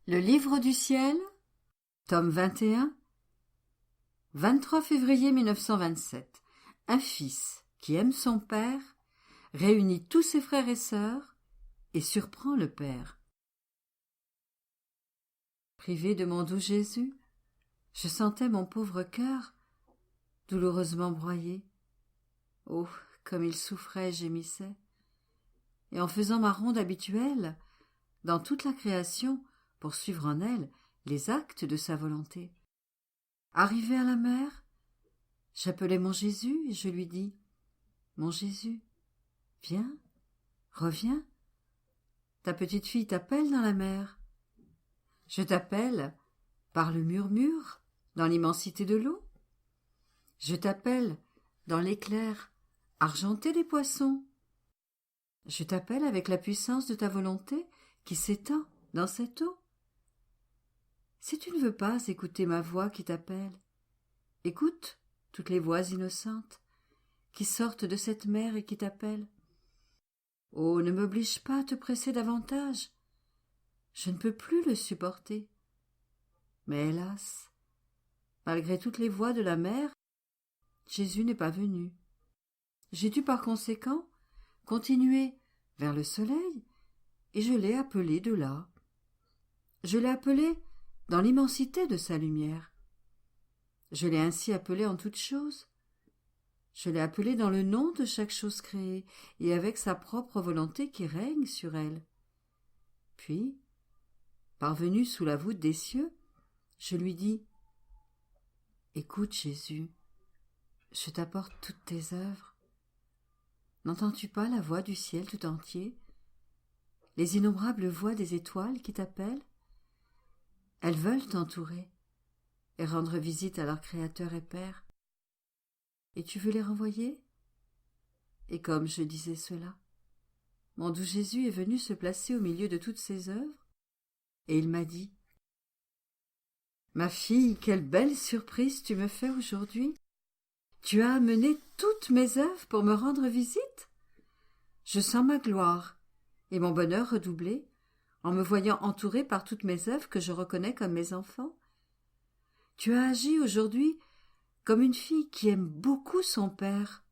Le livre du ciel, tome 21, 23 février 1927. Un fils qui aime son père réunit tous ses frères et sœurs et surprend le père. Privé de mon doux Jésus, je sentais mon pauvre cœur douloureusement broyé. Oh, comme il souffrait et gémissait. Et en faisant ma ronde habituelle, dans toute la création, pour suivre en elle les actes de sa volonté. Arrivé à la mer, j'appelai mon Jésus et je lui dis « Mon Jésus, viens, reviens, ta petite fille t'appelle dans la mer. Je t'appelle par le murmure dans l'immensité de l'eau. Je t'appelle dans l'éclair argenté des poissons. Je t'appelle avec la puissance de ta volonté qui s'étend dans cette eau. Si tu ne veux pas écouter ma voix qui t'appelle, écoute toutes les voix innocentes qui sortent de cette mer et qui t'appellent. Oh, ne m'oblige pas à te presser davantage. Je ne peux plus le supporter. Mais hélas, malgré toutes les voix de la mer, Jésus n'est pas venu. J'ai dû par conséquent continuer vers le soleil et je l'ai appelé de là. Je l'ai appelé dans l'immensité de sa lumière. Je l'ai ainsi appelé en toutes choses. Je l'ai appelé dans le nom de chaque chose créée et avec sa propre volonté qui règne sur elle. Puis, parvenu sous la voûte des cieux, je lui dis « Écoute, Jésus, je t'apporte toutes tes œuvres. N'entends-tu pas la voix du ciel tout entier, les innombrables voix des étoiles qui t'appellent? Elles veulent t'entourer et rendre visite à leur Créateur et Père. Et tu veux les renvoyer ?» Et comme je disais cela, mon doux Jésus est venu se placer au milieu de toutes ces œuvres, et il m'a dit « Ma fille, quelle belle surprise tu me fais aujourd'hui! Tu as amené toutes mes œuvres pour me rendre visite? Je sens ma gloire et mon bonheur redoubler en me voyant entourée par toutes mes œuvres que je reconnais comme mes enfants. Tu as agi aujourd'hui comme une fille qui aime beaucoup son père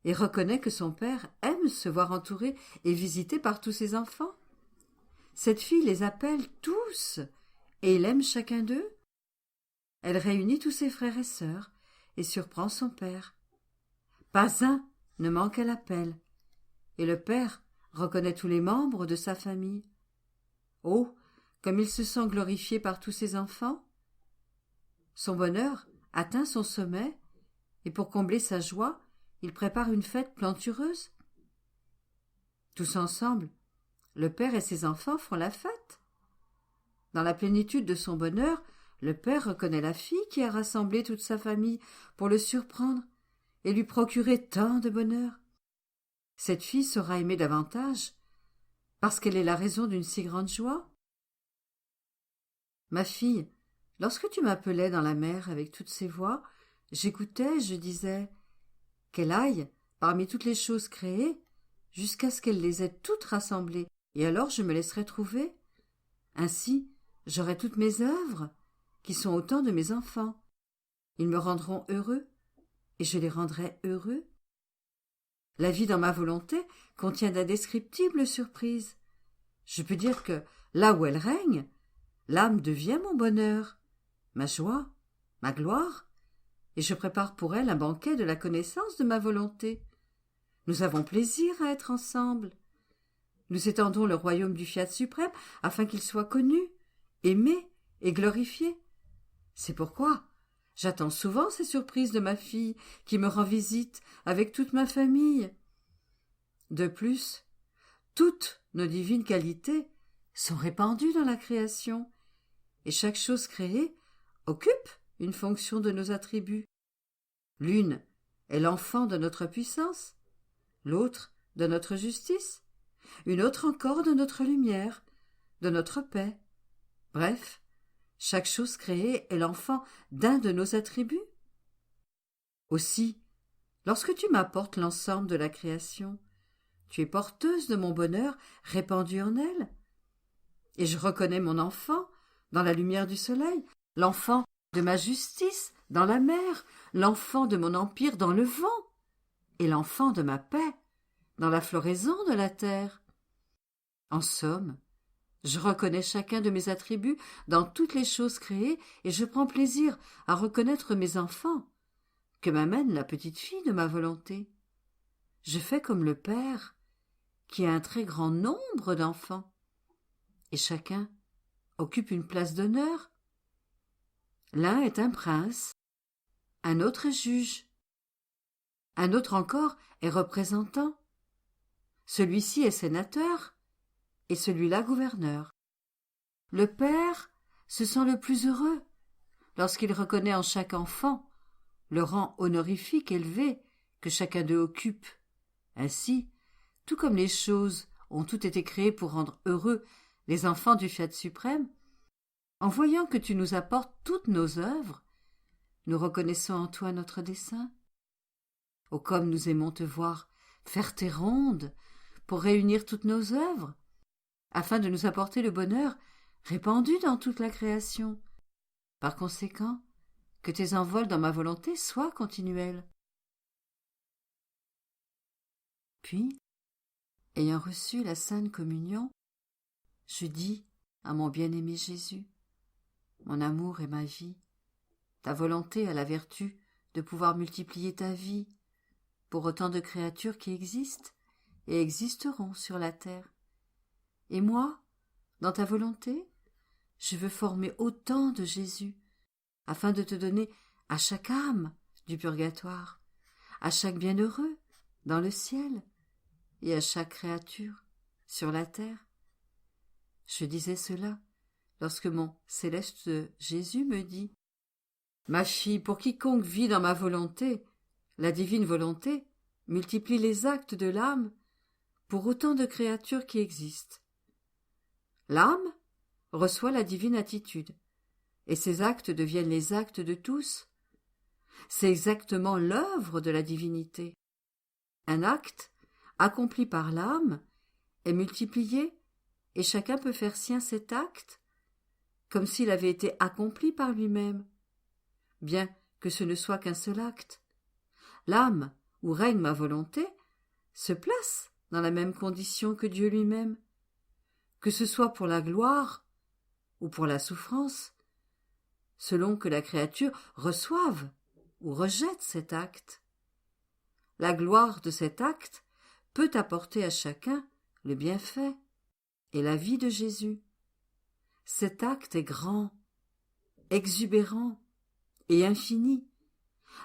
et reconnaît que son père aime se voir entouré et visité par tous ses enfants. Cette fille les appelle tous et il aime chacun d'eux. Elle réunit tous ses frères et sœurs et surprend son père. Pas un ne manque à l'appel et le père reconnaît tous les membres de sa famille. Oh, comme il se sent glorifié par tous ses enfants! Son bonheur atteint son sommet, et pour combler sa joie, il prépare une fête plantureuse. Tous ensemble, le père et ses enfants font la fête. Dans la plénitude de son bonheur, le père reconnaît la fille qui a rassemblé toute sa famille pour le surprendre et lui procurer tant de bonheur. Cette fille sera aimée davantage parce qu'elle est la raison d'une si grande joie. Ma fille, lorsque tu m'appelais dans la mer avec toutes ces voix, j'écoutais, je disais qu'elle aille parmi toutes les choses créées jusqu'à ce qu'elle les ait toutes rassemblées, et alors je me laisserai trouver. Ainsi, j'aurai toutes mes œuvres, qui sont autant de mes enfants. Ils me rendront heureux, et je les rendrai heureux. La vie dans ma volonté contient d'indescriptibles surprises. Je peux dire que, là où elle règne, l'âme devient mon bonheur, ma joie, ma gloire, et je prépare pour elle un banquet de la connaissance de ma volonté. Nous avons plaisir à être ensemble. Nous étendons le royaume du Fiat suprême afin qu'il soit connu, aimé et glorifié. C'est pourquoi j'attends souvent ces surprises de ma fille qui me rend visite avec toute ma famille. De plus, toutes nos divines qualités sont répandues dans la création, et chaque chose créée occupe une fonction de nos attributs. L'une est l'enfant de notre puissance, l'autre de notre justice, une autre encore de notre lumière, de notre paix. Bref, chaque chose créée est l'enfant d'un de nos attributs. Aussi, lorsque tu m'apportes l'ensemble de la création, tu es porteuse de mon bonheur répandu en elle, et je reconnais mon enfant dans la lumière du soleil, l'enfant de ma justice dans la mer, l'enfant de mon empire dans le vent, et l'enfant de ma paix dans la floraison de la terre. En somme, je reconnais chacun de mes attributs dans toutes les choses créées, et je prends plaisir à reconnaître mes enfants, que m'amène la petite fille de ma volonté. Je fais comme le Père, qui a un très grand nombre d'enfants, et chacun occupe une place d'honneur. L'un est un prince, un autre est juge, un autre encore est représentant, celui-ci est sénateur, et celui-là gouverneur. Le Père se sent le plus heureux lorsqu'il reconnaît en chaque enfant le rang honorifique élevé que chacun d'eux occupe. Ainsi, tout comme les choses ont toutes été créées pour rendre heureux les enfants du Fiat suprême, en voyant que tu nous apportes toutes nos œuvres, nous reconnaissons en toi notre dessein. Oh, comme nous aimons te voir faire tes rondes pour réunir toutes nos œuvres, afin de nous apporter le bonheur répandu dans toute la création. Par conséquent, que tes envols dans ma volonté soient continuels. Puis, ayant reçu la Sainte Communion, je dis à mon bien-aimé Jésus, mon amour et ma vie, ta volonté a la vertu de pouvoir multiplier ta vie pour autant de créatures qui existent et existeront sur la terre. Et moi, dans ta volonté, je veux former autant de Jésus, afin de te donner à chaque âme du purgatoire, à chaque bienheureux dans le ciel, et à chaque créature sur la terre. Je disais cela lorsque mon céleste Jésus me dit « Ma fille, pour quiconque vit dans ma volonté, la divine volonté multiplie les actes de l'âme pour autant de créatures qui existent. L'âme reçoit la divine attitude, et ses actes deviennent les actes de tous. C'est exactement l'œuvre de la divinité. Un acte, accompli par l'âme, est multiplié, et chacun peut faire sien cet acte, comme s'il avait été accompli par lui-même, bien que ce ne soit qu'un seul acte. L'âme, où règne ma volonté, se place dans la même condition que Dieu lui-même, que ce soit pour la gloire ou pour la souffrance, selon que la créature reçoive ou rejette cet acte. La gloire de cet acte peut apporter à chacun le bienfait et la vie de Jésus. Cet acte est grand, exubérant et infini.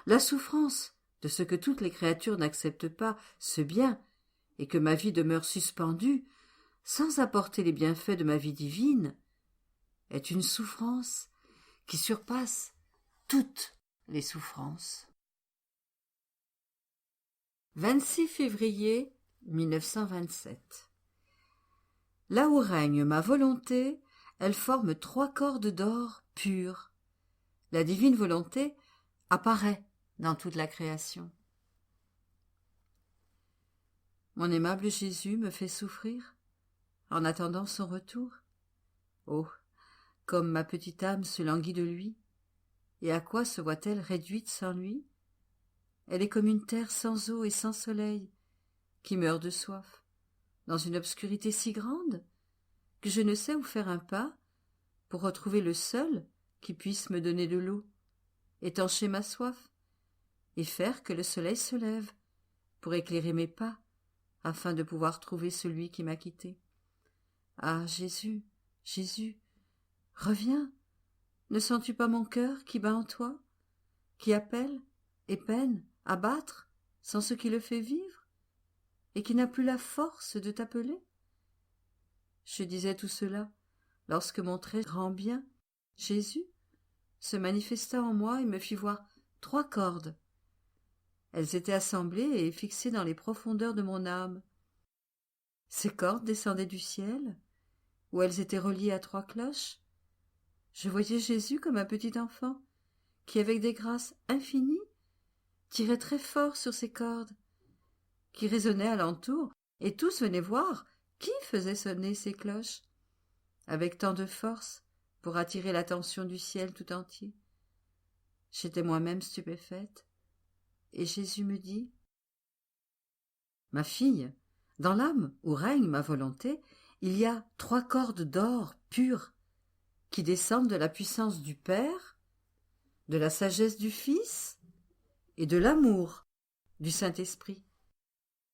La souffrance de ce que toutes les créatures n'acceptent pas ce bien et que ma vie demeure suspendue sans apporter les bienfaits de ma vie divine est une souffrance qui surpasse toutes les souffrances. 26 février 1927. Là où règne ma volonté, elle forme 3 cordes d'or pures. La divine volonté apparaît dans toute la création. Mon aimable Jésus me fait souffrir en attendant son retour. Oh, comme ma petite âme se languit de lui, et à quoi se voit-elle réduite sans lui? Elle est comme une terre sans eau et sans soleil, qui meurt de soif, dans une obscurité si grande que je ne sais où faire un pas pour retrouver le seul qui puisse me donner de l'eau, étancher ma soif, et faire que le soleil se lève pour éclairer mes pas, afin de pouvoir trouver celui qui m'a quitté. Ah, Jésus, Jésus, reviens, ne sens-tu pas mon cœur qui bat en toi, qui appelle et peine à battre sans ce qui le fait vivre, et qui n'a plus la force de t'appeler? Je disais tout cela lorsque mon très grand bien, Jésus, se manifesta en moi et me fit voir 3 cordes. Elles étaient assemblées et fixées dans les profondeurs de mon âme. Ces cordes descendaient du ciel, où elles étaient reliées à 3 cloches. Je voyais Jésus comme un petit enfant, qui, avec des grâces infinies, tirait très fort sur ces cordes, qui résonnaient alentour, et tous venaient voir qui faisait sonner ces cloches, avec tant de force, pour attirer l'attention du ciel tout entier. J'étais moi-même stupéfaite, et Jésus me dit : « Ma fille, dans l'âme où règne ma volonté, il y a 3 cordes d'or pures qui descendent de la puissance du Père, de la sagesse du Fils et de l'amour du Saint-Esprit.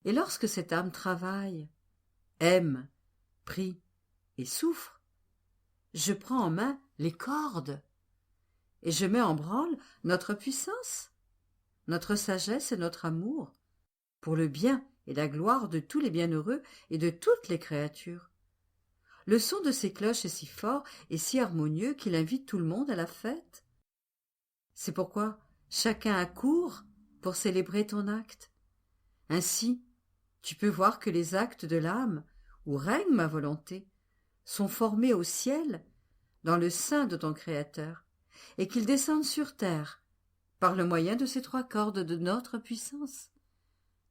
Et lorsque cette âme travaille, aime, prie et souffre, je prends en main les cordes et je mets en branle notre puissance, notre sagesse et notre amour pour le bien et la gloire de tous les bienheureux et de toutes les créatures. Le son de ces cloches est si fort et si harmonieux qu'il invite tout le monde à la fête. C'est pourquoi chacun accourt pour célébrer ton acte. Ainsi, tu peux voir que les actes de l'âme, où règne ma volonté, sont formés au ciel, dans le sein de ton Créateur, et qu'ils descendent sur terre, par le moyen de ces 3 cordes de notre puissance,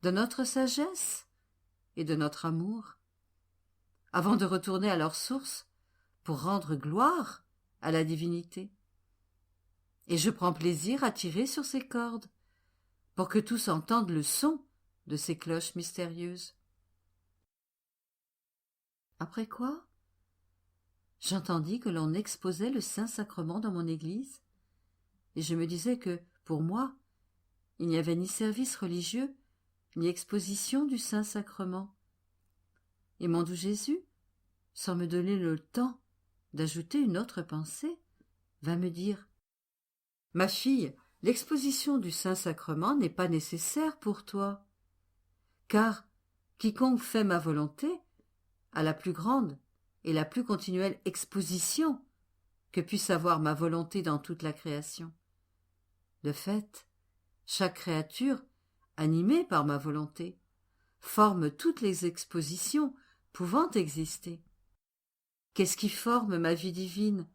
de notre sagesse et de notre amour, avant de retourner à leur source pour rendre gloire à la divinité. Et je prends plaisir à tirer sur ces cordes, pour que tous entendent le son de ces cloches mystérieuses. Après quoi, j'entendis que l'on exposait le Saint-Sacrement dans mon église, et je me disais que, pour moi, il n'y avait ni service religieux, ni exposition du Saint-Sacrement. Et mon doux Jésus, sans me donner le temps d'ajouter une autre pensée, va me dire : « Ma fille, l'exposition du Saint-Sacrement n'est pas nécessaire pour toi, car quiconque fait ma volonté a la plus grande et la plus continuelle exposition que puisse avoir ma volonté dans toute la création. De fait, chaque créature, animée par ma volonté, forme toutes les expositions pouvant exister. Qu'est-ce qui forme ma vie divine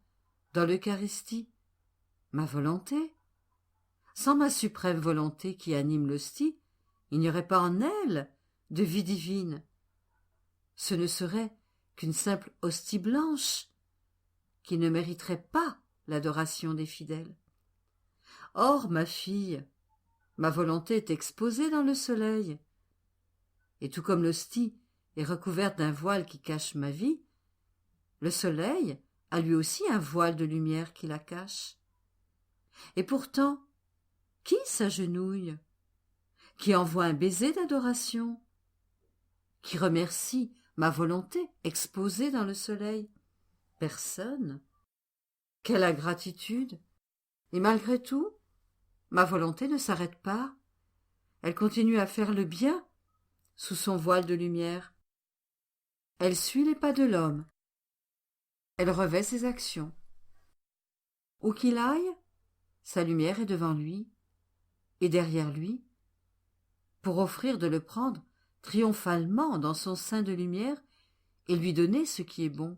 dans l'Eucharistie ? Ma volonté. Sans ma suprême volonté qui anime l'hostie, il n'y aurait pas en elle de vie divine. Ce ne serait qu'une simple hostie blanche qui ne mériterait pas l'adoration des fidèles. Or, ma fille, ma volonté est exposée dans le soleil, et tout comme l'hostie est recouverte d'un voile qui cache ma vie, le soleil a lui aussi un voile de lumière qui la cache. Et pourtant, qui s'agenouille, qui envoie un baiser d'adoration, qui remercie ma volonté exposée dans le soleil? Personne. Quelle ingratitude! Et malgré tout, ma volonté ne s'arrête pas. Elle continue à faire le bien sous son voile de lumière. Elle suit les pas de l'homme. Elle revêt ses actions. Où qu'il aille, sa lumière est devant lui et derrière lui, pour offrir de le prendre triomphalement dans son sein de lumière et lui donner ce qui est bon.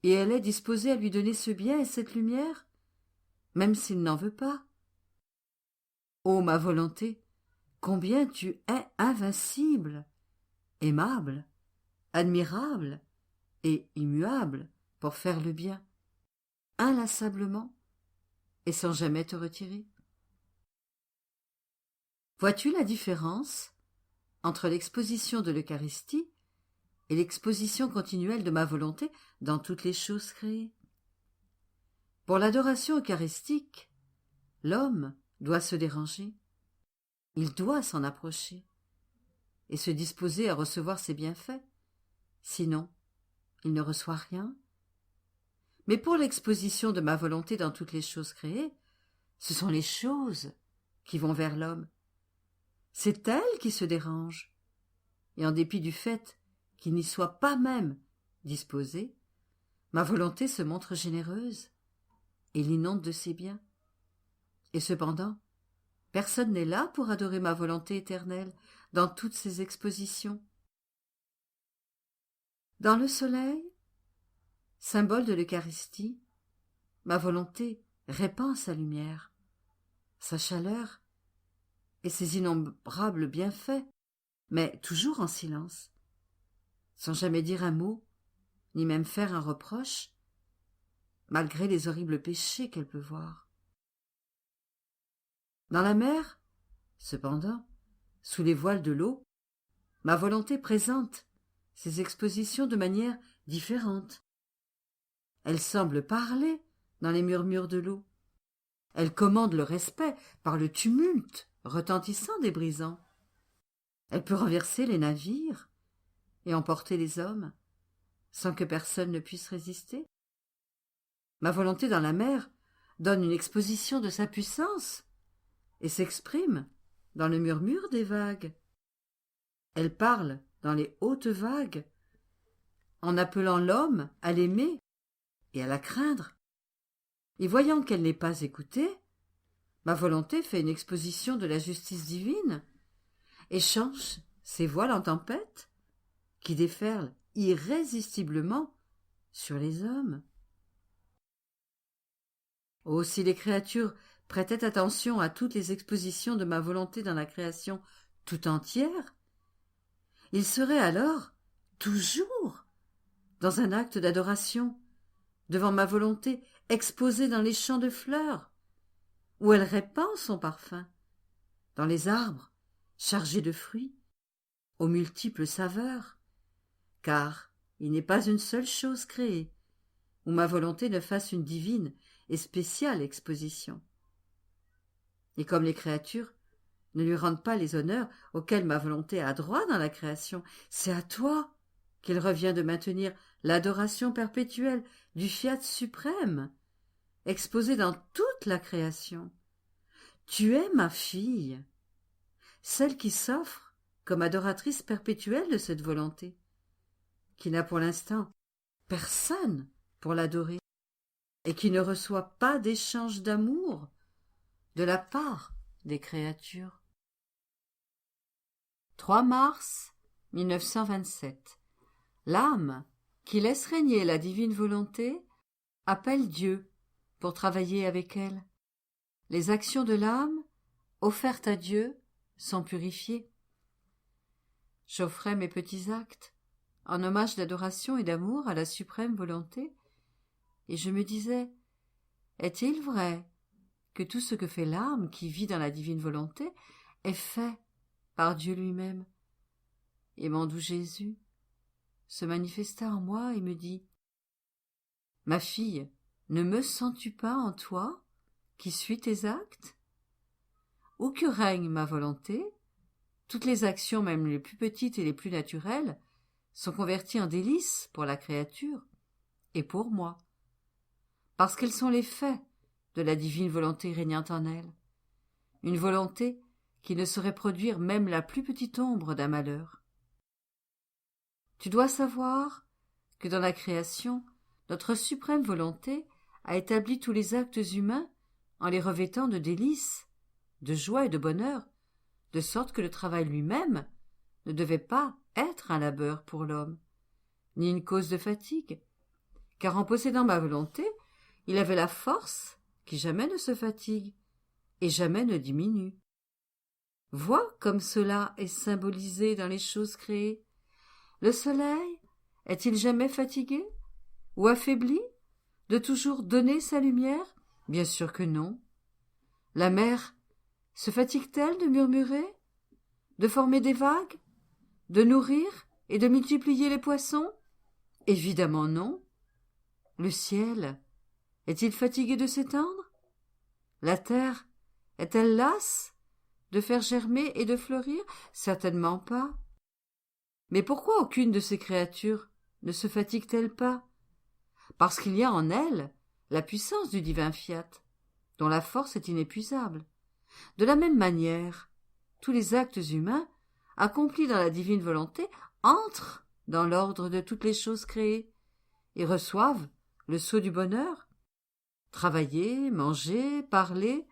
Et elle est disposée à lui donner ce bien et cette lumière, même s'il n'en veut pas. Ô ma volonté, combien tu es invincible, aimable, admirable et immuable pour faire le bien, inlassablement et sans jamais te retirer. Vois-tu la différence entre l'exposition de l'Eucharistie et l'exposition continuelle de ma volonté dans toutes les choses créées? Pour l'adoration eucharistique, l'homme doit se déranger, il doit s'en approcher et se disposer à recevoir ses bienfaits, sinon il ne reçoit rien. Mais pour l'exposition de ma volonté dans toutes les choses créées, ce sont les choses qui vont vers l'homme. C'est elles qui se dérangent, et en dépit du fait qu'il n'y soit pas même disposé, ma volonté se montre généreuse et l'inonde de ses biens. Et cependant, personne n'est là pour adorer ma volonté éternelle dans toutes ses expositions. Dans le soleil, symbole de l'Eucharistie, ma volonté répand sa lumière, sa chaleur et ses innombrables bienfaits, mais toujours en silence, sans jamais dire un mot, ni même faire un reproche, malgré les horribles péchés qu'elle peut voir. Dans la mer, cependant, sous les voiles de l'eau, ma volonté présente ses expositions de manière différente. Elle semble parler dans les murmures de l'eau. Elle commande le respect par le tumulte retentissant des brisants. Elle peut renverser les navires et emporter les hommes sans que personne ne puisse résister. Ma volonté dans la mer donne une exposition de sa puissance et s'exprime dans le murmure des vagues. Elle parle dans les hautes vagues en appelant l'homme à l'aimer et à la craindre. Et voyant qu'elle n'est pas écoutée, ma volonté fait une exposition de la justice divine et change ses voiles en tempête qui déferlent irrésistiblement sur les hommes. Oh, si les créatures prêtaient attention à toutes les expositions de ma volonté dans la création tout entière, ils seraient alors toujours dans un acte d'adoration devant ma volonté exposée dans les champs de fleurs, où elle répand son parfum, dans les arbres chargés de fruits, aux multiples saveurs, car il n'est pas une seule chose créée où ma volonté ne fasse une divine et spéciale exposition. Et comme les créatures ne lui rendent pas les honneurs auxquels ma volonté a droit dans la création, c'est à toi qu'il revient de maintenir l'adoration perpétuelle du fiat suprême, exposé dans toute la création. Tu es ma fille, celle qui s'offre comme adoratrice perpétuelle de cette volonté, qui n'a pour l'instant personne pour l'adorer, et qui ne reçoit pas d'échange d'amour de la part des créatures. 3 mars 1927. L'âme, qui laisse régner la divine volonté, appelle Dieu pour travailler avec elle. Les actions de l'âme, offertes à Dieu, sont purifiées. J'offrais mes petits actes, en hommage d'adoration et d'amour à la suprême volonté, et je me disais, est-il vrai que tout ce que fait l'âme qui vit dans la divine volonté est fait par Dieu lui-même? Et mon doux Jésus se manifesta en moi et me dit, ma fille, ne me sens-tu pas en toi qui suis tes actes? Où que règne ma volonté, toutes les actions, même les plus petites et les plus naturelles, sont converties en délices pour la créature et pour moi, parce qu'elles sont les faits de la divine volonté régnant en elle, une volonté qui ne saurait produire même la plus petite ombre d'un malheur. Tu dois savoir que dans la création, notre suprême volonté a établi tous les actes humains en les revêtant de délices, de joie et de bonheur, de sorte que le travail lui-même ne devait pas être un labeur pour l'homme, ni une cause de fatigue, car en possédant ma volonté, il avait la force qui jamais ne se fatigue et jamais ne diminue. Vois comme cela est symbolisé dans les choses créées. Le soleil est-il jamais fatigué ou affaibli de toujours donner sa lumière? Bien sûr que non. La mer se fatigue-t-elle de murmurer, de former des vagues, de nourrir et de multiplier les poissons? Évidemment non. Le ciel est-il fatigué de s'étendre? La terre est-elle lasse de faire germer et de fleurir? Certainement pas. Mais pourquoi aucune de ces créatures ne se fatigue-t-elle pas? Parce qu'il y a en elle la puissance du divin fiat, dont la force est inépuisable. De la même manière, tous les actes humains, accomplis dans la divine volonté, entrent dans l'ordre de toutes les choses créées et reçoivent le sceau du bonheur. Travailler, manger, parler,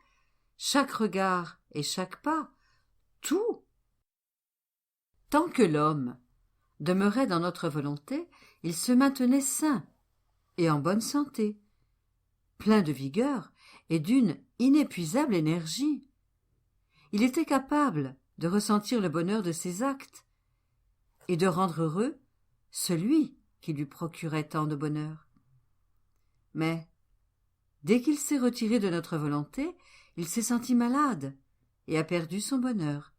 chaque regard et chaque pas, tout. Tant que l'homme demeurait dans notre volonté, il se maintenait sain et en bonne santé, plein de vigueur et d'une inépuisable énergie. Il était capable de ressentir le bonheur de ses actes et de rendre heureux celui qui lui procurait tant de bonheur. Mais Dès qu'il s'est retiré de notre volonté, il s'est senti malade et a perdu son bonheur,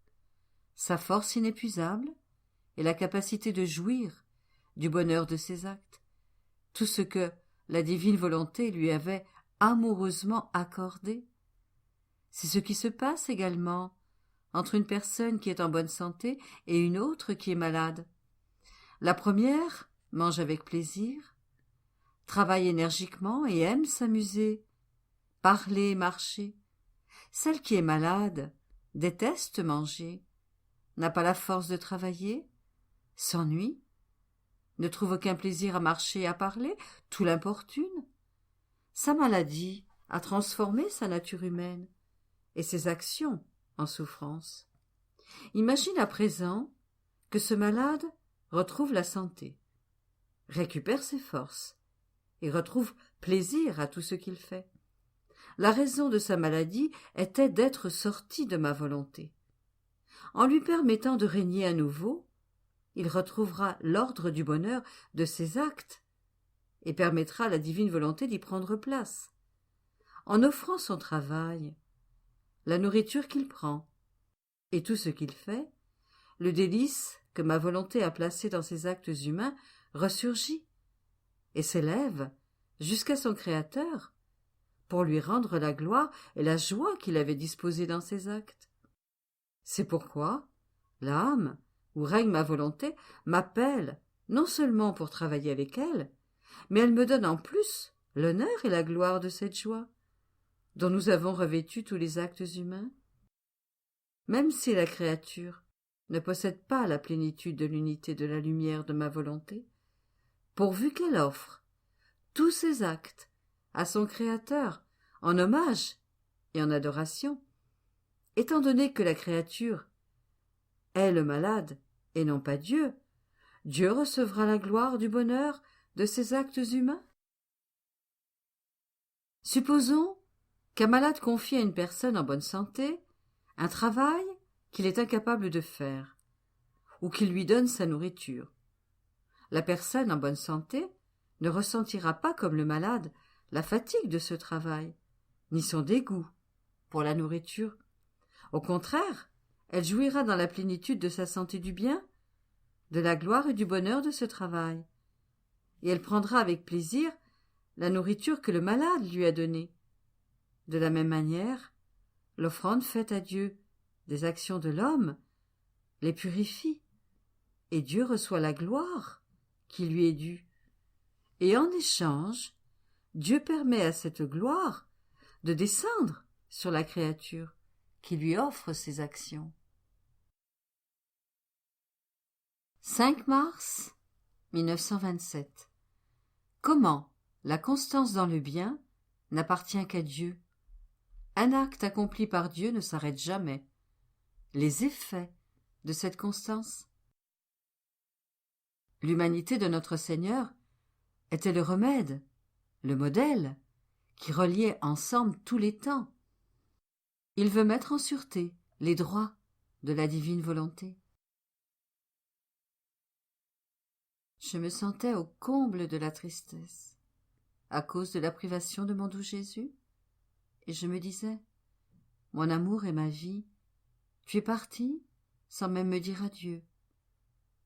sa force inépuisable et la capacité de jouir du bonheur de ses actes, tout ce que la divine volonté lui avait amoureusement accordé. C'est ce qui se passe également entre une personne qui est en bonne santé et une autre qui est malade. La première mange avec plaisir, travaille énergiquement et aime s'amuser, parler et marcher. Celle qui est malade déteste manger, n'a pas la force de travailler, s'ennuie, ne trouve aucun plaisir à marcher et à parler, tout l'importune. Sa maladie a transformé sa nature humaine et ses actions en souffrance. Imagine à présent que ce malade retrouve la santé, récupère ses forces et retrouve plaisir à tout ce qu'il fait. La raison de sa maladie était d'être sorti de ma volonté. En lui permettant de régner à nouveau, il retrouvera l'ordre du bonheur de ses actes et permettra à la divine volonté d'y prendre place. En offrant son travail, la nourriture qu'il prend et tout ce qu'il fait, le délice que ma volonté a placé dans ses actes humains ressurgit et s'élève jusqu'à son Créateur pour lui rendre la gloire et la joie qu'il avait disposée dans ses actes. C'est pourquoi l'âme, où règne ma volonté, m'appelle non seulement pour travailler avec elle, mais elle me donne en plus l'honneur et la gloire de cette joie, dont nous avons revêtu tous les actes humains. Même si la créature ne possède pas la plénitude de l'unité de la lumière de ma volonté, pourvu qu'elle offre tous ses actes à son Créateur en hommage et en adoration, étant donné que la créature est le malade et non pas Dieu, Dieu recevra la gloire du bonheur de ses actes humains. Supposons qu'un malade confie à une personne en bonne santé un travail qu'il est incapable de faire, ou qu'il lui donne sa nourriture. La personne en bonne santé ne ressentira pas comme le malade la fatigue de ce travail, ni son dégoût pour la nourriture. Au contraire, elle jouira dans la plénitude de sa santé du bien, de la gloire et du bonheur de ce travail, et elle prendra avec plaisir la nourriture que le malade lui a donnée. De la même manière, l'offrande faite à Dieu des actions de l'homme les purifie, et Dieu reçoit la gloire qui lui est due. Et en échange, Dieu permet à cette gloire de descendre sur la créature qui lui offre ses actions. 5 mars 1927. Comment la constance dans le bien n'appartient qu'à Dieu. Un acte accompli par Dieu ne s'arrête jamais. Les effets de cette constance. L'humanité de notre Seigneur était le remède, le modèle, qui reliait ensemble tous les temps. Il veut mettre en sûreté les droits de la divine volonté. Je me sentais au comble de la tristesse, à cause de la privation de mon doux Jésus, et je me disais, mon amour et ma vie, tu es parti sans même me dire adieu,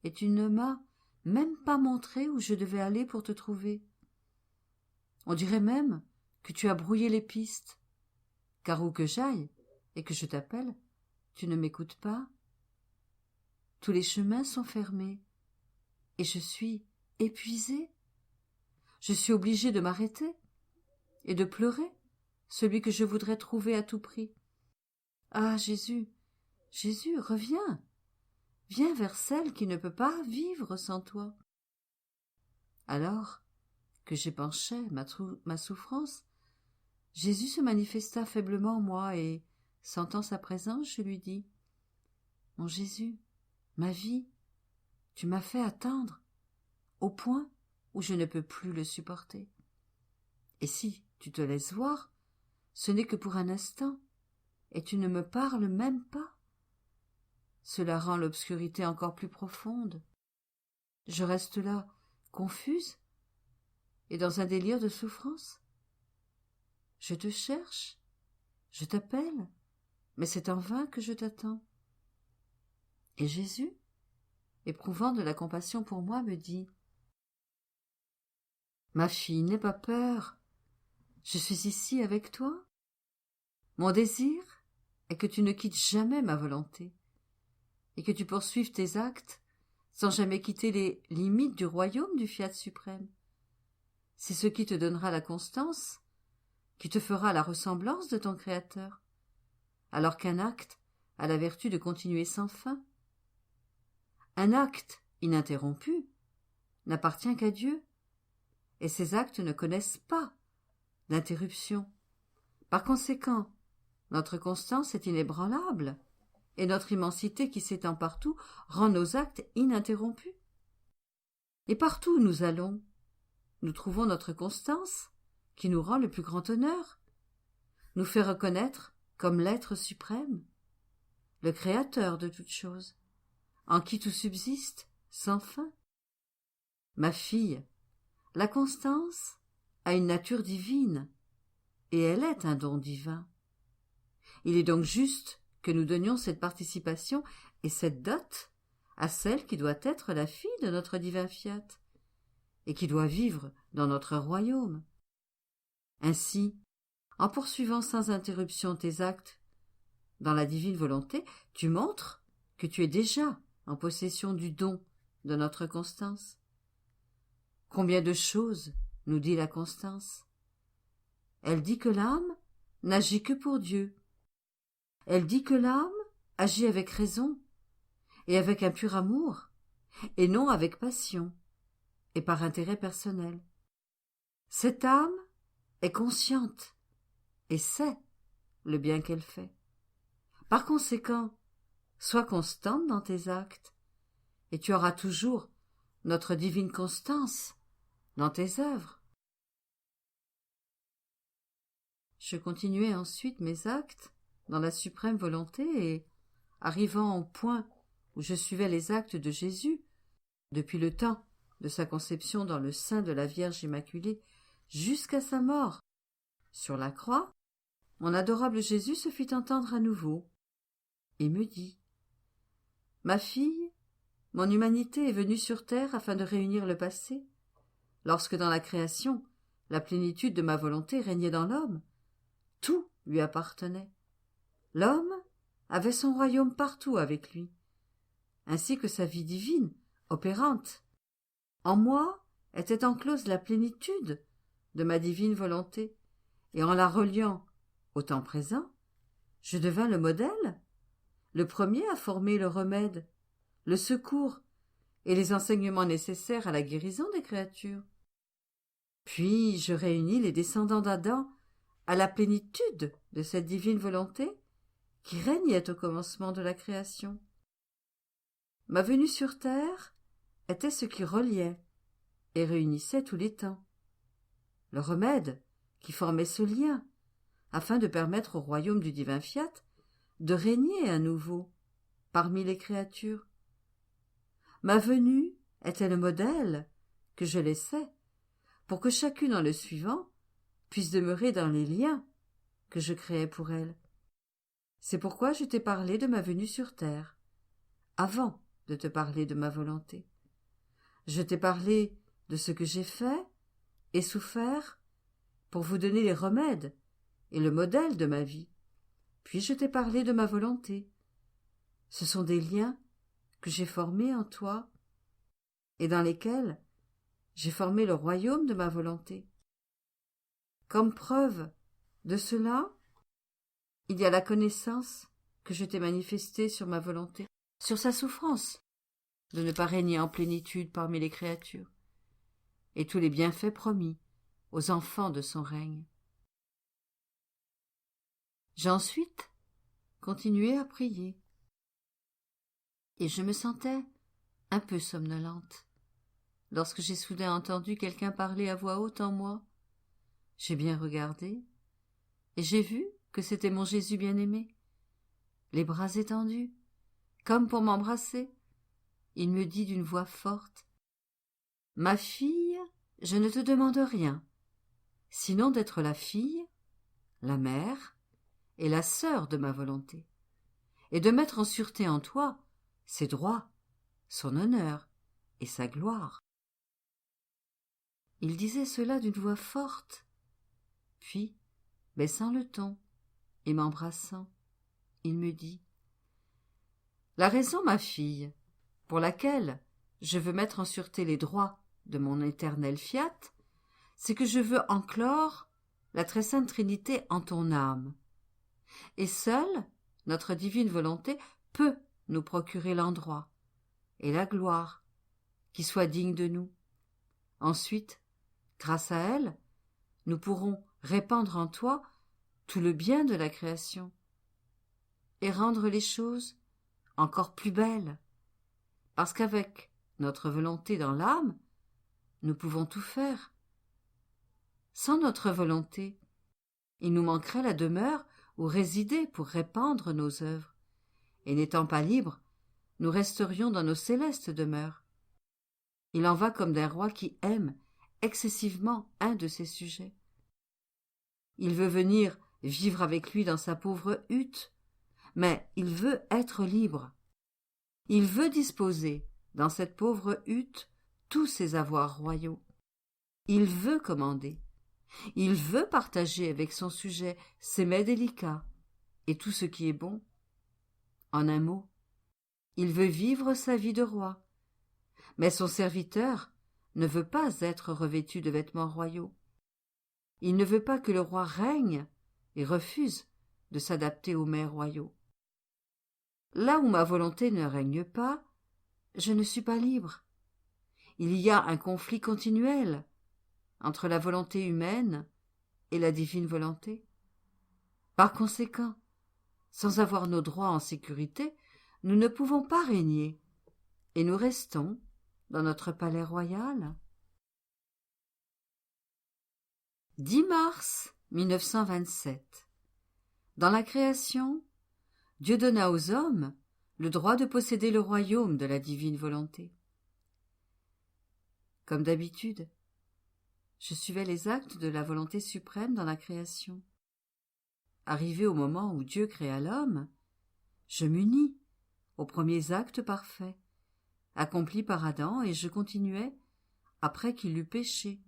et tu ne m'as même pas montré où je devais aller pour te trouver. On dirait même que tu as brouillé les pistes, car où que j'aille et que je t'appelle, tu ne m'écoutes pas. Tous les chemins sont fermés, et je suis épuisée. Je suis obligée de m'arrêter et de pleurer celui que je voudrais trouver à tout prix. Ah, Jésus, Jésus, reviens, viens vers celle qui ne peut pas vivre sans toi. Alors que j'épanchais ma souffrance, Jésus se manifesta faiblement en moi et, sentant sa présence, je lui dis « Mon Jésus, ma vie, tu m'as fait attendre au point où je ne peux plus le supporter. Et si tu te laisses voir, ce n'est que pour un instant, et tu ne me parles même pas. Cela rend l'obscurité encore plus profonde. Je reste là, confuse, et dans un délire de souffrance. Je te cherche, je t'appelle, mais c'est en vain que je t'attends. » Et Jésus, éprouvant de la compassion pour moi, me dit: « Ma fille, n'aie pas peur, je suis ici avec toi. Mon désir est que tu ne quittes jamais ma volonté, et que tu poursuives tes actes sans jamais quitter les limites du royaume du Fiat suprême. C'est ce qui te donnera la constance, qui te fera la ressemblance de ton Créateur, alors qu'un acte a la vertu de continuer sans fin. Un acte ininterrompu n'appartient qu'à Dieu, et ces actes ne connaissent pas d'interruption. Par conséquent, notre constance est inébranlable, et notre immensité qui s'étend partout rend nos actes ininterrompus. Et partout où nous allons, nous trouvons notre constance, qui nous rend le plus grand honneur, nous fait reconnaître comme l'être suprême, le Créateur de toutes choses, en qui tout subsiste sans fin. Ma fille, la constance a une nature divine, et elle est un don divin. Il est donc juste que nous donnions cette participation et cette dot à celle qui doit être la fille de notre divin Fiat, et qui doit vivre dans notre royaume. Ainsi, en poursuivant sans interruption tes actes dans la divine volonté, tu montres que tu es déjà en possession du don de notre constance. Combien de choses nous dit la constance? Elle dit que l'âme n'agit que pour Dieu. Elle dit que l'âme agit avec raison et avec un pur amour, et non avec passion et par intérêt personnel. Cette âme est consciente et sait le bien qu'elle fait. Par conséquent, sois constante dans tes actes, et tu auras toujours notre divine constance dans tes œuvres. Je continuai ensuite mes actes dans la suprême volonté et, arrivant au point où je suivais les actes de Jésus, depuis le temps de sa conception dans le sein de la Vierge Immaculée jusqu'à sa mort sur la croix, mon adorable Jésus se fit entendre à nouveau et me dit: « Ma fille, mon humanité est venue sur terre afin de réunir le passé. Lorsque dans la création, la plénitude de ma volonté régnait dans l'homme, tout lui appartenait. L'homme avait son royaume partout avec lui, ainsi que sa vie divine, opérante. En moi était enclose la plénitude de ma divine volonté, et en la reliant au temps présent, je devins le modèle, le premier à former le remède, le secours et les enseignements nécessaires à la guérison des créatures. Puis je réunis les descendants d'Adam à la plénitude de cette divine volonté qui régnait au commencement de la création. Ma venue sur terre était ce qui reliait et réunissait tous les temps, le remède qui formait ce lien, afin de permettre au royaume du divin Fiat de régner à nouveau parmi les créatures. Ma venue était le modèle que je laissais pour que chacune en le suivant puisse demeurer dans les liens que je créais pour elle. C'est pourquoi je t'ai parlé de ma venue sur terre, avant de te parler de ma volonté. Je t'ai parlé de ce que j'ai fait et souffert pour vous donner les remèdes et le modèle de ma vie. Puis je t'ai parlé de ma volonté. Ce sont des liens que j'ai formés en toi et dans lesquels j'ai formé le royaume de ma volonté. Comme preuve de cela, il y a la connaissance que je t'ai manifestée sur ma volonté, sur sa souffrance de ne pas régner en plénitude parmi les créatures, et tous les bienfaits promis aux enfants de son règne. J'ai ensuite continué à prier, et je me sentais un peu somnolente, lorsque j'ai soudain entendu quelqu'un parler à voix haute en moi. J'ai bien regardé, et j'ai vu que c'était mon Jésus bien-aimé, les bras étendus, comme pour m'embrasser. Il me dit d'une voix forte: « Ma fille, je ne te demande rien, sinon d'être la fille la mère et la sœur de ma volonté, et de mettre en sûreté en toi ses droits, son honneur et sa gloire. » Il disait cela d'une voix forte, puis, baissant le ton et m'embrassant, il me dit: « La raison, ma fille, pour laquelle je veux mettre en sûreté les droits de mon éternel fiat, c'est que je veux enclore la très sainte Trinité en ton âme. Et seule notre divine volonté peut nous procurer l'endroit et la gloire qui soient dignes de nous. Ensuite, grâce à elle, nous pourrons répandre en toi tout le bien de la création et rendre les choses encore plus belles, parce qu'avec notre volonté dans l'âme, nous pouvons tout faire. Sans notre volonté, il nous manquerait la demeure où résider pour répandre nos œuvres, et n'étant pas libres, nous resterions dans nos célestes demeures. Il en va comme d'un roi qui aime excessivement un de ses sujets. Il veut venir vivre avec lui dans sa pauvre hutte, mais il veut être libre. Il veut disposer dans cette pauvre hutte tous ses avoirs royaux. Il veut commander. Il veut partager avec son sujet ses mets délicats et tout ce qui est bon. En un mot, il veut vivre sa vie de roi. Mais son serviteur ne veut pas être revêtu de vêtements royaux. Il ne veut pas que le roi règne et refuse de s'adapter aux mets royaux. Là où ma volonté ne règne pas, je ne suis pas libre. Il y a un conflit continuel entre la volonté humaine et la divine volonté. Par conséquent, sans avoir nos droits en sécurité, nous ne pouvons pas régner, et nous restons dans notre palais royal. 10 mars 1927. Dans la création, Dieu donna aux hommes le droit de posséder le royaume de la divine volonté. Comme d'habitude, je suivais les actes de la volonté suprême dans la création. Arrivé au moment où Dieu créa l'homme, je m'unis aux premiers actes parfaits, accomplis par Adam, et je continuais, après qu'il eut péché,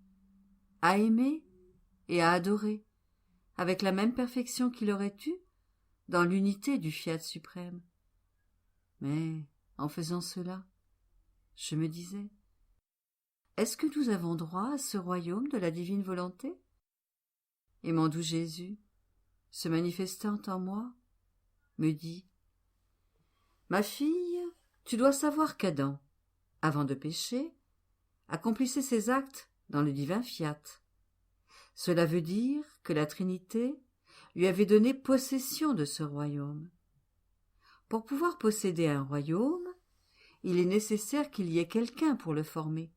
à aimer et à adorer, avec la même perfection qu'il aurait eue dans l'unité du fiat suprême. Mais, en faisant cela, je me disais: est-ce que nous avons droit à ce royaume de la divine volonté? Et mon doux Jésus, se manifestant en moi, me dit: ma fille, tu dois savoir qu'Adam, avant de pécher, accomplissait ses actes dans le divin fiat. Cela veut dire que la Trinité lui avait donné possession de ce royaume. Pour pouvoir posséder un royaume, il est nécessaire qu'il y ait quelqu'un pour le former,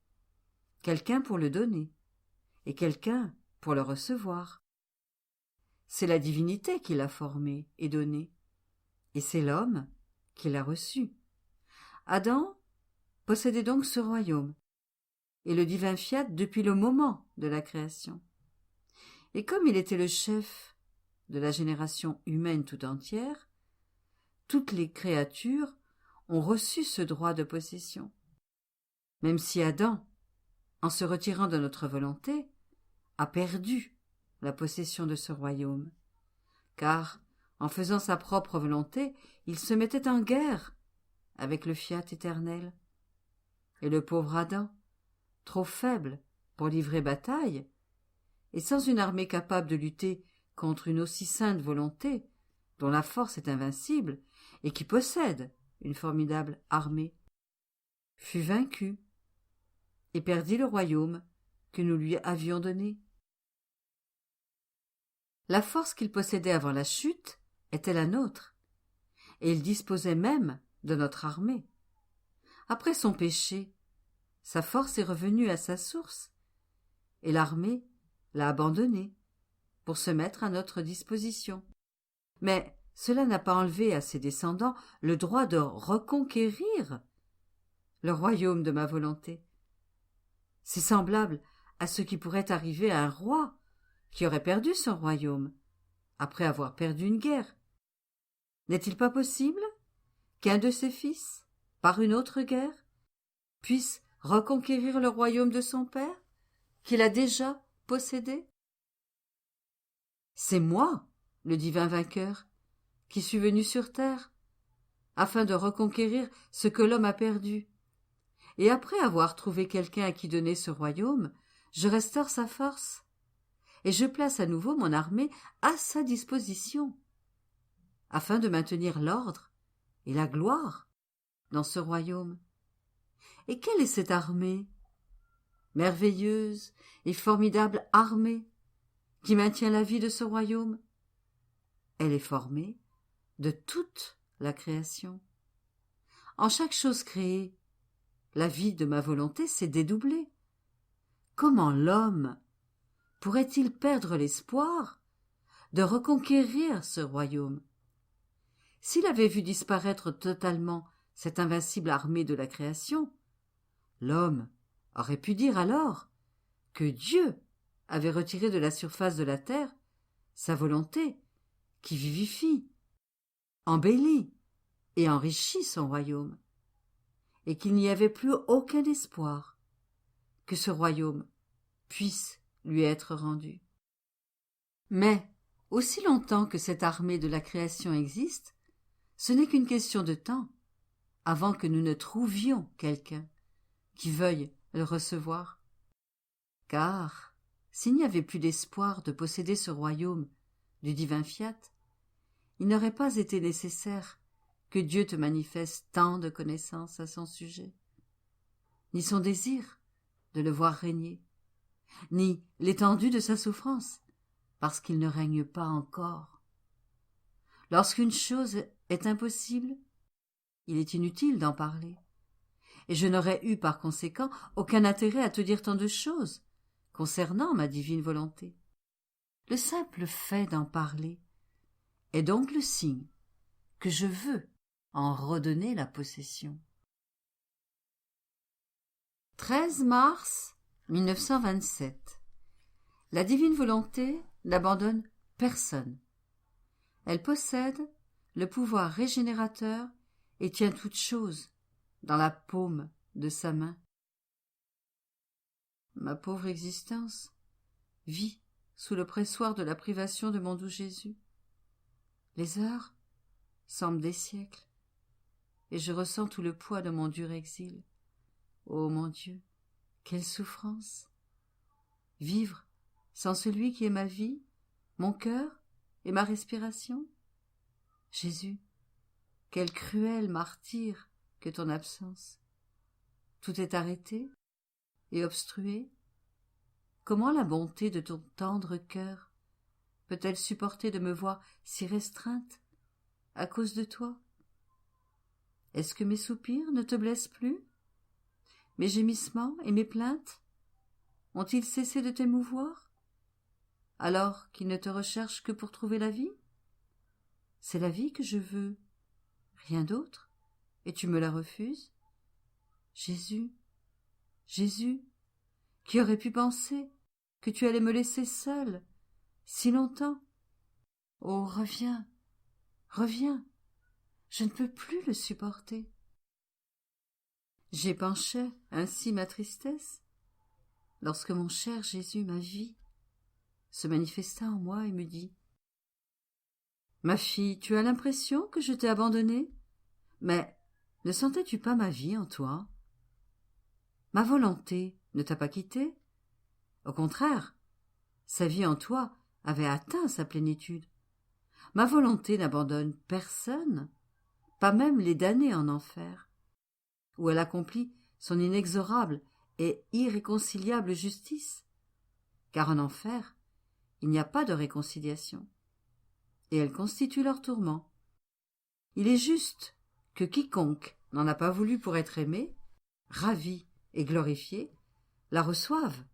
quelqu'un pour le donner, et quelqu'un pour le recevoir. C'est la divinité qui l'a formé et donné, et c'est l'homme qui l'a reçu. Adam possédait donc ce royaume, et le divin fiat depuis le moment de la création. Et comme il était le chef de la génération humaine tout entière, toutes les créatures ont reçu ce droit de possession. Même si Adam, en se retirant de notre volonté, a perdu la possession de ce royaume, car, en faisant sa propre volonté, il se mettait en guerre avec le fiat éternel. Et le pauvre Adam, trop faible pour livrer bataille, et sans une armée capable de lutter contre une aussi sainte volonté, dont la force est invincible, et qui possède une formidable armée, fut vaincu et perdit le royaume que nous lui avions donné. La force qu'il possédait avant la chute était la nôtre, et il disposait même de notre armée. Après son péché, sa force est revenue à sa source, et l'armée l'a abandonnée pour se mettre à notre disposition. Mais cela n'a pas enlevé à ses descendants le droit de reconquérir le royaume de ma volonté. C'est semblable à ce qui pourrait arriver à un roi qui aurait perdu son royaume, après avoir perdu une guerre. N'est-il pas possible qu'un de ses fils, par une autre guerre, puisse reconquérir le royaume de son père, qu'il a déjà possédé? C'est moi, le divin vainqueur, qui suis venu sur terre, afin de reconquérir ce que l'homme a perdu. Et après avoir trouvé quelqu'un à qui donner ce royaume, je restaure sa force, et je place à nouveau mon armée à sa disposition, afin de maintenir l'ordre et la gloire dans ce royaume. Et quelle est cette armée? Merveilleuse et formidable armée qui maintient la vie de ce royaume. Elle est formée de toute la création. En chaque chose créée, la vie de ma volonté s'est dédoublée. Comment l'homme pourrait-il perdre l'espoir de reconquérir ce royaume? S'il avait vu disparaître totalement cette invincible armée de la création, l'homme aurait pu dire alors que Dieu avait retiré de la surface de la terre sa volonté qui vivifie, embellit et enrichit son royaume, et qu'il n'y avait plus aucun espoir que ce royaume puisse lui être rendu. Mais, aussi longtemps que cette armée de la création existe, ce n'est qu'une question de temps avant que nous ne trouvions quelqu'un qui veuille le recevoir. Car, s'il n'y avait plus d'espoir de posséder ce royaume du divin fiat, il n'aurait pas été nécessaire que Dieu te manifeste tant de connaissances à son sujet, ni son désir de le voir régner, ni l'étendue de sa souffrance, parce qu'il ne règne pas encore. Lorsqu'une chose est impossible, il est inutile d'en parler, et je n'aurais eu par conséquent aucun intérêt à te dire tant de choses concernant ma divine volonté. Le simple fait d'en parler est donc le signe que je veux en redonner la possession. 13 mars 1927. La divine volonté n'abandonne personne. Elle possède le pouvoir régénérateur et tient toute chose dans la paume de sa main. Ma pauvre existence vit sous le pressoir de la privation de mon doux Jésus. Les heures semblent des siècles, et je ressens tout le poids de mon dur exil. Ô mon Dieu, quelle souffrance! Vivre sans celui qui est ma vie, mon cœur et ma respiration? Jésus, quel cruel martyre que ton absence! Tout est arrêté et obstrué. Comment la bonté de ton tendre cœur peut-elle supporter de me voir si restreinte à cause de toi? Est-ce que mes soupirs ne te blessent plus? Mes gémissements et mes plaintes ont-ils cessé de t'émouvoir, alors qu'ils ne te recherchent que pour trouver la vie? C'est la vie que je veux, rien d'autre, et tu me la refuses? Jésus, Jésus, qui aurait pu penser que tu allais me laisser seule si longtemps? Oh, reviens, reviens, je ne peux plus le supporter. J'épanchais ainsi ma tristesse lorsque mon cher Jésus, ma vie, se manifesta en moi et me dit: Ma fille, tu as l'impression que je t'ai abandonnée, mais ne sentais-tu pas ma vie en toi? Ma volonté ne t'a pas quittée. Au contraire, sa vie en toi avait atteint sa plénitude. Ma volonté n'abandonne personne, pas même les damnés en enfer, où elle accomplit son inexorable et irréconciliable justice, car en enfer, il n'y a pas de réconciliation, et elle constitue leur tourment. Il est juste que quiconque n'en a pas voulu pour être aimé, ravi et glorifié, la reçoive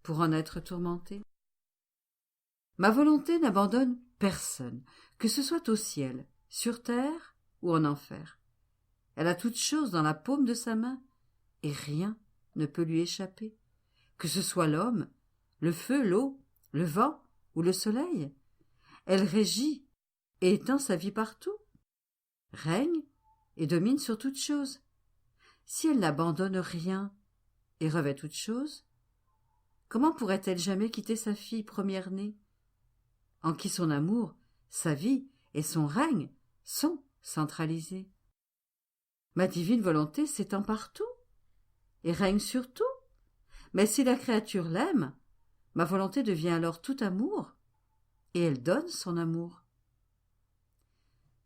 pour en être tourmenté. Ma volonté n'abandonne personne, que ce soit au ciel, sur terre ou en enfer. Elle a toutes choses dans la paume de sa main, et rien ne peut lui échapper, que ce soit l'homme, le feu, l'eau, le vent ou le soleil. Elle régit et étend sa vie partout, règne et domine sur toute chose. Si elle n'abandonne rien et revêt toute chose, comment pourrait-elle jamais quitter sa fille première-née, en qui son amour, sa vie et son règne sont centralisés? Ma divine volonté s'étend partout et règne sur tout. Mais si la créature l'aime, ma volonté devient alors tout amour, et elle donne son amour.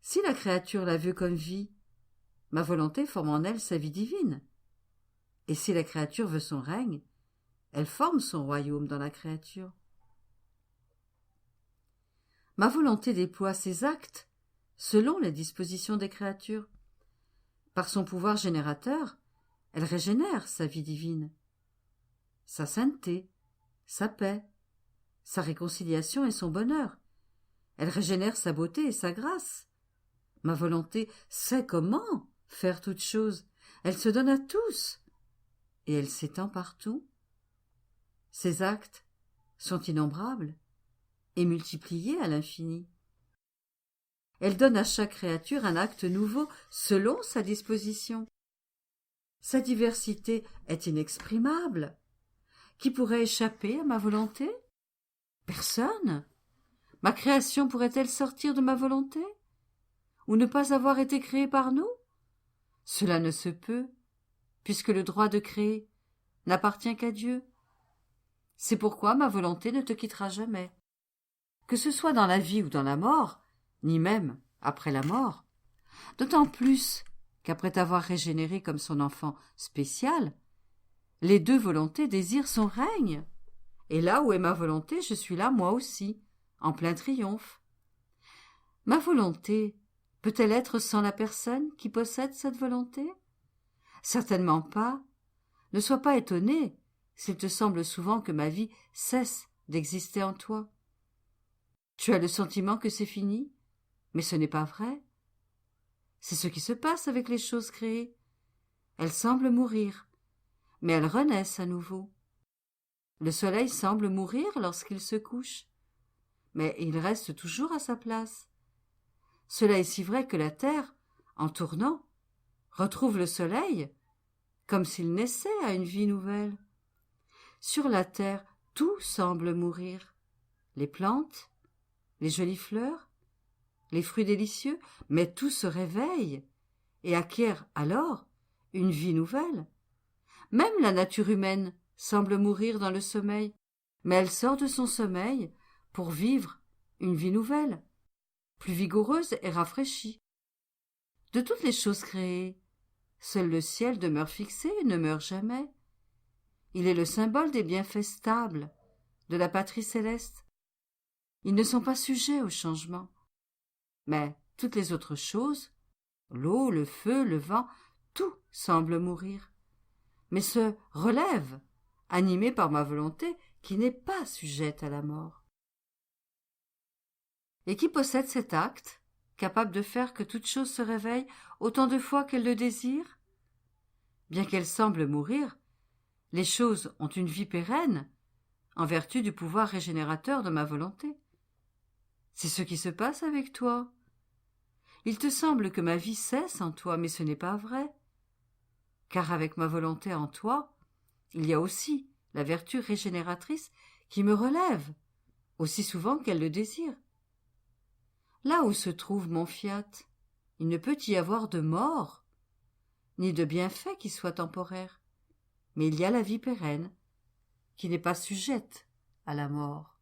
Si la créature la veut comme vie, ma volonté forme en elle sa vie divine. Et si la créature veut son règne, elle forme son royaume dans la créature. Ma volonté déploie ses actes selon les dispositions des créatures. Par son pouvoir générateur, elle régénère sa vie divine, sa sainteté, sa paix, sa réconciliation et son bonheur. Elle régénère sa beauté et sa grâce. Ma volonté sait comment faire toutes choses. Elle se donne à tous, et elle s'étend partout. Ses actes sont innombrables et multipliés à l'infini. Elle donne à chaque créature un acte nouveau selon sa disposition. Sa diversité est inexprimable. Qui pourrait échapper à ma volonté? Personne. Ma création pourrait-elle sortir de ma volonté? Ou ne pas avoir été créée par nous? Cela ne se peut, puisque le droit de créer n'appartient qu'à Dieu. C'est pourquoi ma volonté ne te quittera jamais. Que ce soit dans la vie ou dans la mort, ni même après la mort. D'autant plus qu'après t'avoir régénéré comme son enfant spécial, les deux volontés désirent son règne. Et là où est ma volonté, je suis là moi aussi, en plein triomphe. Ma volonté peut-elle être sans la personne qui possède cette volonté? Certainement pas. Ne sois pas étonné s'il te semble souvent que ma vie cesse d'exister en toi. Tu as le sentiment que c'est fini, mais ce n'est pas vrai. C'est ce qui se passe avec les choses créées. Elles semblent mourir, mais elles renaissent à nouveau. Le soleil semble mourir lorsqu'il se couche, mais il reste toujours à sa place. Cela est si vrai que la terre, en tournant, retrouve le soleil comme s'il naissait à une vie nouvelle. Sur la terre, tout semble mourir. Les plantes, les jolies fleurs, les fruits délicieux, mais tout se réveille et acquiert alors une vie nouvelle. Même la nature humaine semble mourir dans le sommeil, mais elle sort de son sommeil pour vivre une vie nouvelle, plus vigoureuse et rafraîchie. De toutes les choses créées, seul le ciel demeure fixé et ne meurt jamais. Il est le symbole des bienfaits stables de la patrie céleste. Ils ne sont pas sujets au changement. Mais toutes les autres choses, l'eau, le feu, le vent, tout semble mourir, mais se relève, animé par ma volonté qui n'est pas sujette à la mort. Et qui possède cet acte, capable de faire que toute chose se réveille autant de fois qu'elle le désire? Bien qu'elles semblent mourir, les choses ont une vie pérenne, en vertu du pouvoir régénérateur de ma volonté. C'est ce qui se passe avec toi. Il te semble que ma vie cesse en toi, mais ce n'est pas vrai. Car avec ma volonté en toi, il y a aussi la vertu régénératrice qui me relève, aussi souvent qu'elle le désire. Là où se trouve mon fiat, il ne peut y avoir de mort, ni de bienfait qui soit temporaire, mais il y a la vie pérenne, qui n'est pas sujette à la mort.